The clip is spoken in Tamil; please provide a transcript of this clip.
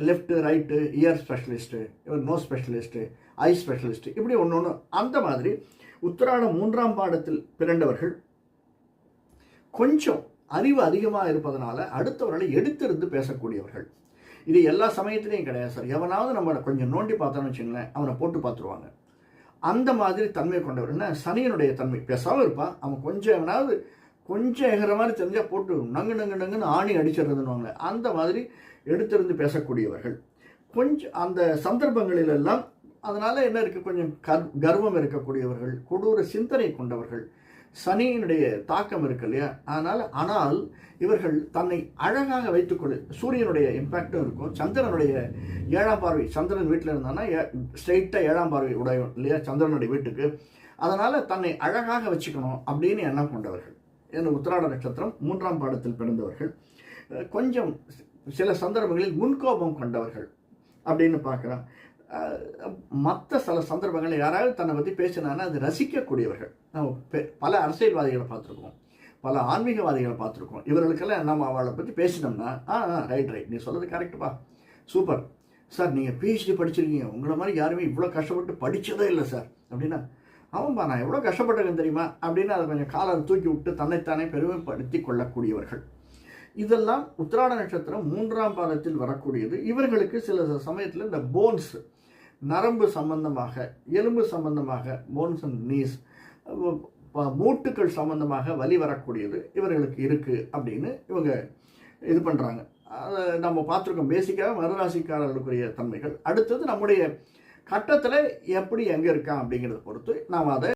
லெஃப்ட்டு ரைட்டு இயர் ஸ்பெஷலிஸ்ட்டு, இவர் நோ ஸ்பெஷலிஸ்ட்டு, ஐ ஸ்பெஷலிஸ்ட்டு, இப்படி ஒன்று ஒன்று. அந்த மாதிரி உத்திராடம் 3ஆம் பாடத்தில் பிறந்தவர்கள் கொஞ்சம் அறிவு அதிகமாக இருப்பதனால அடுத்தவர்களை எடுத்திருந்து பேசக்கூடியவர்கள். இது எல்லா சமயத்திலையும் கிடையாது சார். எவனாவது நம்மளை கொஞ்சம் நோண்டி பார்த்தோன்னு வச்சுங்களேன், அவனை போட்டு பார்த்துருவாங்க. அந்த மாதிரி தன்மை கொண்டவர். என்ன சனியனுடைய தன்மை, பேசாமல் இருப்பான். அவன் கொஞ்சம் எவனாவது கொஞ்சம் எகிற மாதிரி தெரிஞ்சால் போட்டு நங்கு நங்கு நங்குன்னு ஆணி அடிச்சிடுறதுன்னு அந்த மாதிரி எடுத்திருந்து பேசக்கூடியவர்கள். கொஞ்சம் அந்த சந்தர்ப்பங்களிலெல்லாம் அதனால் என்ன இருக்குது, கொஞ்சம் கர்வம் இருக்கக்கூடியவர்கள், கொடூர சிந்தனை கொண்டவர்கள். சனியினுடைய தாக்கம் இருக்கு இல்லையா, ஆனால் இவர்கள் தன்னை அழகாக வைத்துக்கொள்ள சூரியனுடைய இம்பேக்டும் இருக்கும். சந்திரனுடைய 7ஆம் பார்வை, சந்திரன் வீட்டில் இருந்தான்னா ஸ்ட்ரெயிட்டாக 7ஆம் பார்வை உடையும் இல்லையா சந்திரனுடைய வீட்டுக்கு. அதனால் தன்னை அழகாக வச்சுக்கணும் அப்படின்னு எண்ணம் கொண்டவர்கள். இந்த உத்திராட நட்சத்திரம் 3ஆம் பாடத்தில் பிறந்தவர்கள் கொஞ்சம் சில சந்தர்ப்பங்களில் முன்கோபம் கொண்டவர்கள் அப்படின்னு பார்க்குறான். மற்ற சில சந்தர்ப்பங்களில் யாராவது தன்னை பற்றி பேசினான்னா அது ரசிக்கக்கூடியவர்கள். நம்ம பல அரசியல்வாதிகளை பார்த்துருக்கோம், பல ஆன்மீகவாதிகளை பார்த்துருக்கோம். இவர்களுக்கெல்லாம் நம்ம அவளை பற்றி பேசினோம்னா ரைட் நீ சொல்கிறது கரெக்டுப்பா, சூப்பர் சார், நீங்கள் பிஹெச்டி படிச்சிருக்கீங்க, உங்களை மாதிரி யாருமே இவ்வளோ கஷ்டப்பட்டு படித்ததே இல்லை சார் அப்படின்னா, அவன்பா நான் எவ்வளோ கஷ்டப்பட்டிருக்கேன் தெரியுமா அப்படின்னு அதை கொஞ்சம் காலரை தூக்கி விட்டு தன்னைத்தானே பெருமைப்படுத்தி கொள்ளக்கூடியவர்கள். இதெல்லாம் உத்திராட நட்சத்திரம் 3ஆம் பாதத்தில் வரக்கூடியது. இவர்களுக்கு சில சமயத்தில் இந்த போன்ஸ், நரம்பு சம்பந்தமாக, எலும்பு சம்பந்தமாக, போன்ஸ் அண்ட் நீஸ், மூட்டுக்கள் சம்பந்தமாக வலி வரக்கூடியது இவர்களுக்கு இருக்குது அப்படின்னு இவங்க இது பண்ணுறாங்க. அதை நம்ம பார்த்துருக்கோம். பேசிக்காக மறுராசிக்காரர்களுக்குரிய தன்மைகள். அடுத்தது நம்முடைய கட்டத்தில் எப்படி எங்கே இருக்கான் அப்படிங்கிறத பொறுத்து நாம் அதை